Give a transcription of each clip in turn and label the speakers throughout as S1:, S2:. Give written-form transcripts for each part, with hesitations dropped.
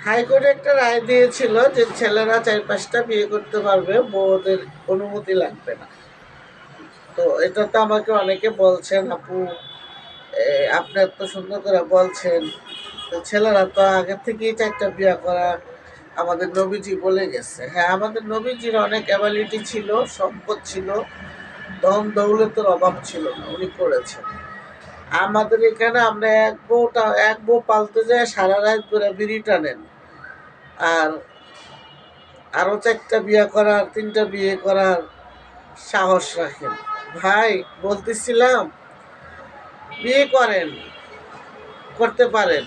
S1: হাইকোর্টে একটা রায় দিয়েছিল যে ছেলেরা 4-5টা বিয়ে করতে পারবে, বউদের অনুমতি লাগবে না। তো এটা তো আমাকে অনেকে বলছেন, আপু আপনি এত সুন্দর করে বলছেন, তো ছেলেরা তো আগে থেকেই 4টা বিয়ে করা আমাদের নবীজি বলে গেছে। হ্যাঁ, আমাদের নবীজির অনেক অ্যাবিলিটি ছিল, সম্পদ ছিল, ধন দৌলতের অভাব ছিল না, উনি করেছেন। আমাদের এখানে আমরা এক বউ পালতে যায় সারা রাত করে বিড়ি টানেন, আর আরো 4টা বিয়ে করার, 3টা বিয়ে করার সাহস রাখেন। ভাই বলতেছিলাম, বিয়ে করেন, করতে পারেন,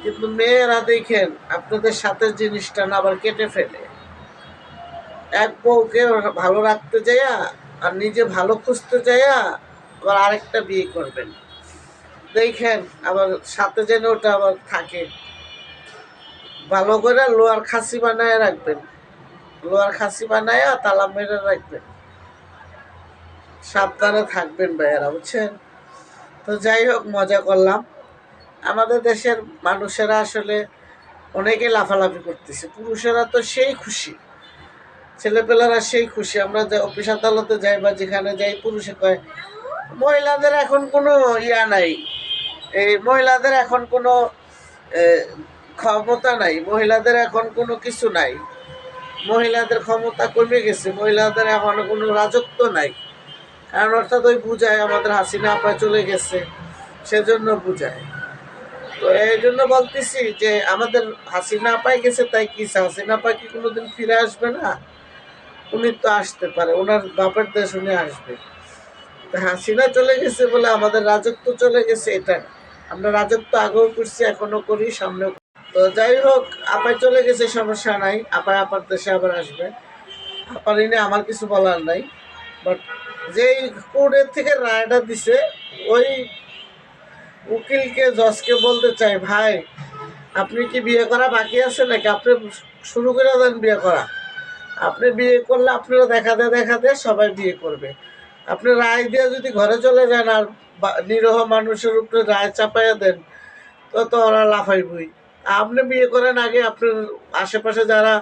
S1: কিন্তু মেয়েরা দেখেন আপনাদের সাথে জিনিসটা না আবার কেটে ফেলে। এক বউকে ভালো রাখতে যাইয়া আর নিজে ভালো খুঁজতে যাইয়া আবার আরেকটা বিয়ে করবেন, দেখেন আবার সাথে যেন ওটা আবার থাকে। ভালো করে লোয়ার খাসি বানায় রাখবেন, লোয়ার খাসি বানায় তালা মেরে রাখবেন, সাবধানে থাকবেন ভাইয়েরা, বুঝছেন? তো যাই হোক, মজা করলাম। আমাদের দেশের মানুষেরা আসলে অনেকে লাফালাফি করতেছে, পুরুষেরা তো সেই খুশি, ছেলেপেলারা সেই খুশি। আমরা যে অফিস আদালতে যাই বা যেখানে যাই, পুরুষে কয় মহিলাদের এখন কোনো ইয়া নাই, এই মহিলাদের এখন কোনো ক্ষমতা নাই, মহিলাদের এখন কোনো কিছু নাই, মহিলাদের ক্ষমতা কমে গেছে, মহিলাদের এখন কোনো রাজত্ব নাই। কারণ অর্থাৎ ওই বুঝায় আমাদের হাসিনা আপা চলে গেছে, সেজন্য বুঝায়। তো এই জন্য বলতেছি যে আমাদের হাসিনা আপাই গেছে, তাই কি হাসিনা আপা কি কোনোদিন ফিরে আসবে না? উনি তো আসতে পারে, ওনার বাপের দেশ, উনি আসবে। হাসিনা চলে গেছে বলে আমাদের রাজত্ব চলে গেছে, এটা না। আমরা রাজত্ব আগেও করছি, এখনো করি, সামনেও। তো যাই হোক, আপাই চলে গেছে, সমস্যা নাই, আপাই আপার দেশে আবার আসবে। আপার এনে আমার কিছু বলার নাই। বাট যেই কোর্টের থেকে রায়টা দিছে, ওই উকিলকে, জজকে বলতে চাই, ভাই আপনি কি বিয়ে করা বাকি আছে নাকি? আপনি শুরু করে দেন বিয়ে করা। আপনি বিয়ে করলে আপনারা দেখাতে সবাই বিয়ে করবে। আপনি রায় দিয়ে যদি ঘরে চলে যান আর নিরীহ মানুষের উপরে রায় চাপাইয়া দেন, তো ওরা লাফাইবই। আপনি বিয়ে করেন আগে, আপনার আশেপাশে যারা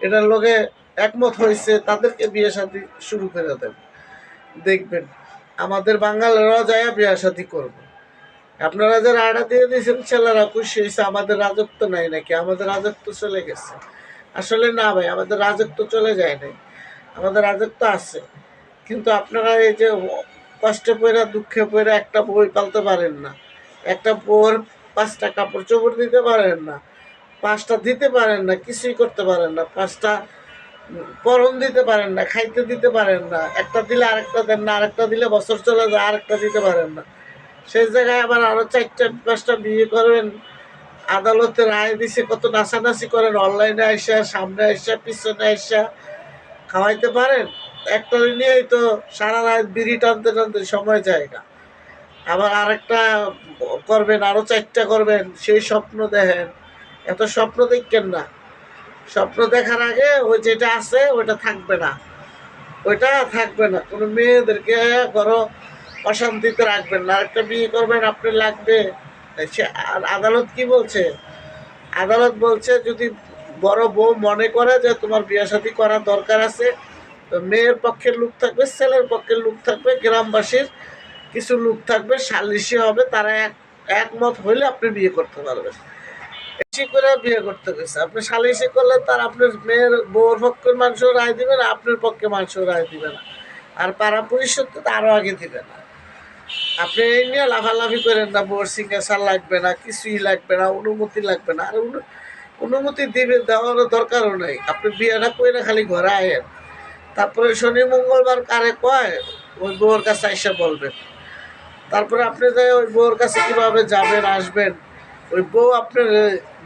S1: এটার লোকে একমত হয়েছে তাদেরকে বিয়ে শাদী শুরু করে দেন, দেখবেন আমাদের বাঙালিরাও যায় বিয়ে শাদী করবে। আপনারা যে রায়টা দিয়ে দিয়েছেন, ছেলেরা খুশি হয়েছে, আমাদের রাজত্ব নাই নাকি? আমাদের রাজত্ব চলে গেছে? আসলে না ভাই, আমাদের রাজত্ব চলে যায় নাই, আমাদের রাজত্ব আছে। কিন্তু আপনারা এই যে কষ্টে পড়ে, দুঃখে পড়ে একটা বই পালতে পারেন না, একটা বউর 5টা কাপড় চোপড় দিতে পারেন না, 5টা দিতে পারেন না, কিছুই করতে পারেন না, 5টা পরন দিতে পারেন না, খাইতে দিতে পারেন না, একটা দিলে আরেকটা দেন না, আরেকটা দিলে বছর চলে যায়, আরেকটা দিতে পারেন না। সেই জায়গায় আবার আরো 4-5টা বিয়ে করবেন। আদালতে রায় দিছে, কত নাচানাচি করেন, অনলাইনে আইসা, সামনে আইসা, পিছনে আইসা খাওয়াইতে পারেন? একটা নিয়েই তো সারা রাত বিড়ি টানতে টানতে সময় যায় না। আবার আরেকটা করবেন, আরো 4টা করবেন, সেই স্বপ্ন দেখেন। এত স্বপ্ন দেখেন না, স্বপ্ন দেখার আগে ওই যেটা আছে ওইটা থাকবে না, ওইটা থাকবে না। কোনো মেয়েদেরকে ঘরো অশান্তিতে রাখবেন না। আরেকটা বিয়ে করবেন, আপনার লাগবে। আর আদালত কি বলছে? আদালত বলছে যদি বড় বউ মনে করে যে তোমার বিয়ে শাদী করার দরকার আছে, তো মেয়ের পক্ষের লোক থাকবে, ছেলের পক্ষের লোক থাকবে, গ্রামবাসীর কিছু লোক থাকবে, সালিশি হবে, তারা একমত হইলে আপনি বিয়ে করতে পারবেন। বেশি করে বিয়ে করতে গেছে, আপনি সালিশি করলে তার আপনার মেয়ের বউর পক্ষের মানুষও রায় দিবে না, আপনার পক্ষে মানুষও রায় দিবে না, আর পাড়া পরিষদ তো আরও আগে দিবে না। আপনি এই নিয়ে লাফালাফি করেন না, বউর সিগনেচার লাগবে না, কিছুই লাগবে না, অনুমতি লাগবে না। আর অনুমতি দিবে, দেওয়ারও দরকারও নাই। আপনি বিয়েটা করে খালি ঘরে আয়েন, তারপরে শনি মঙ্গলবার কারে কয় ওই বউর কাছে এসে বলবেন। তারপরে আপনি যাই ওই বউর কাছে কীভাবে যাবেন, আসবেন, ওই বউ আপনার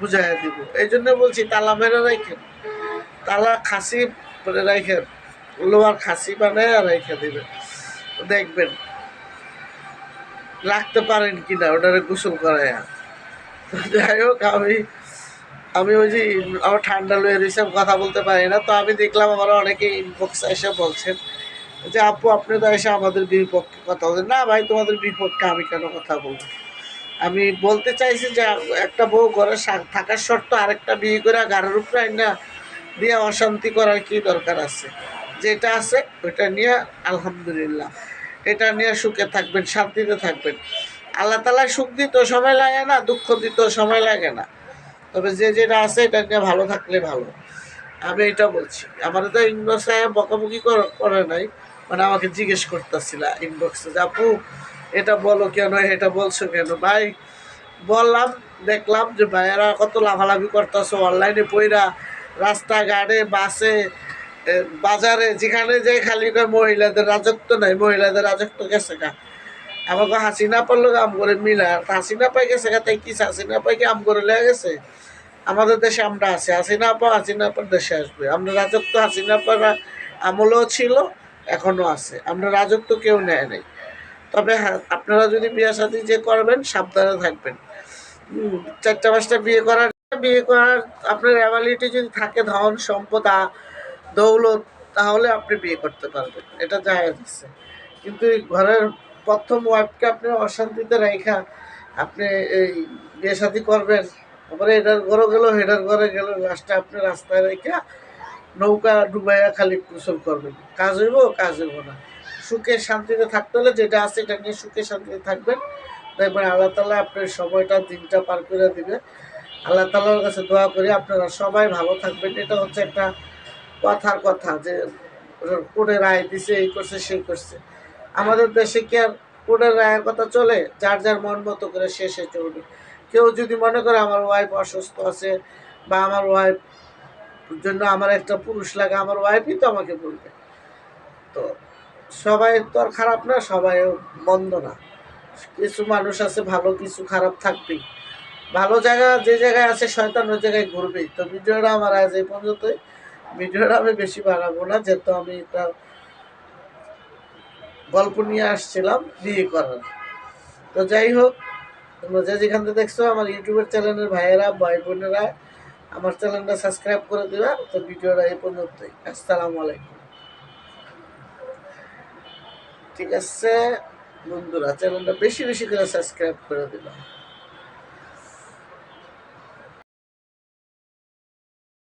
S1: বুঝাইয়া দিব। এই জন্য বলছি তালা মেরে রাখেন, তালা খাসি করে রাখেন, লোহার খাসি বানায় রেখে দেবেন, দেখবেন রাখতে পারেন কিনা ওটারে গোসল করাইয়া। যাই হোক, আমি ওই যে আমার ঠান্ডা লয়ে রয়েছে, কথা বলতে পারি না। তো আমি দেখলাম আমার অনেকে ইনবক্স এসে বলছেন যে আপু আপনি তো এসে আমাদের বিপক্ষে কথা বলছেন। না ভাই, তোমাদের বিপক্ষে আমি কেন কথা বলবো? আমি বলতে চাইছি যে একটা বউ ঘরে থাকার শর্ত আরেকটা বিয়ে করে গাড়ির উপরে না দিয়ে অশান্তি করার কি দরকার আছে? যেটা আছে ওইটা নিয়ে আলহামদুলিল্লাহ, এটা নিয়ে সুখে থাকবেন, শান্তিতে থাকবেন। আল্লাহ তালা সুখ দিতেও সময় লাগে না, দুঃখ দিতেও সময় লাগে না। তবে যে যেটা আছে এটা নিয়ে ভালো থাকলে ভালো, আমি এটা বলছি। আমার তো ইনবক্সে বকাবকি করে নাই, মানে আমাকে জিজ্ঞেস করতেছিল ইনবক্সে যে আপু এটা বলো কেন, এটা বলছো কেন? ভাই বললাম, দেখলাম যে ভাইয়েরা কত লাফালাফি করতেছো অনলাইনে পইরা, রাস্তাঘাটে, বাসে, বাজারে, যেখানে যে খালি করে মহিলাদের রাজত্ব নাই, মহিলাদের রাজত্ব গেছে গা। আমাকে হাসিনা পারলো আম করে মিলা, হাসিনা পাই গেছে গা, তাই কি হাসিনা পাই কি আম করে লেগে গেছে? আমাদের দেশে আমরা আছি, হাসিনা পা হাসিনা পার দেশে আসবে। আমরা রাজত্ব হাসিনা পাড়া আমলেও ছিল, এখনো আছে। আমরা রাজত্ব কেউ নেয় নাই। তবে হ্যাঁ, আপনারা যদি বিয়ে শাদী যে করবেন সাবধানে থাকবেন। 4টা 5টা বিয়ে করার আপনার অ্যাবিলিটি যদি থাকে, ধন সম্পদ দৌলত, তাহলে আপনি বিয়ে করতে পারবেন, এটা জায়েজ আছে। কিন্তু এই ঘরের প্রথম ওয়াইফকে আপনি অশান্তিতে রেখা আপনি এই বিয়ে শাদী করবেন, তারপরে এটার ঘরে গেল, হেটার ঘরে গেল, লাস্টে আপনি রাস্তায় রেখা নৌকা ডুবাইয়া খালি গোসল করবেন। কাজ হইব? কাজ হইব না। সুখে শান্তিতে থাকতে হলে যেটা আছে এটা নিয়ে সুখে শান্তিতে থাকবেন, দেখবেন আল্লাহ তালা আপনার সময়টা, দিনটা পার করে দিবে। আল্লাহ তালার কাছে দোয়া করি আপনারা সবাই ভালো থাকবেন। এটা হচ্ছে একটা কথার কথা যে কোর্টে রায় দিছে, এই করছে সেই করছে। আমাদের দেশে কি আর কোর্টের রায়ের কথা চলে? যার যার মন মতো করে শেষে চলবে। কেউ যদি মনে করে আমার ওয়াইফ অসুস্থ আছে বা আমার ওয়াইফ জন্য আমার একটা পুরুষ লাগে, আমার ওয়াইফই তো আমাকে বলবে। তো সবাই তো আর খারাপ না, সবাই মন্দ না। কিছু মানুষ আছে ভালো, কিছু খারাপ থাকবেই। ভালো জায়গা যে জায়গায় আছে শয়তান ওই জায়গায় ঘুরবেই। তো ভিডিওটা আমার আজ এই পর্যন্তই। ভিডিওটা আমি বেশি বাড়াবো না, যেহেতু আমি একটা গল্প নিয়ে আসছিলাম বিয়ে করার। তো যাই হোক, তোমরা যে যেখান থেকে দেখছো আমার ইউটিউবের চ্যানেলের ভাইয়েরা, ভাই বোনেরা, আমার চ্যানেলটা সাবস্ক্রাইব করে দিবা। তো ভিডিওটা এই পর্যন্তই। আসসালামু আলাইকুম। ঠিক আছে বন্ধুরা, চ্যানেলটা বেশি বেশি করে সাবস্ক্রাইব করে দিবা।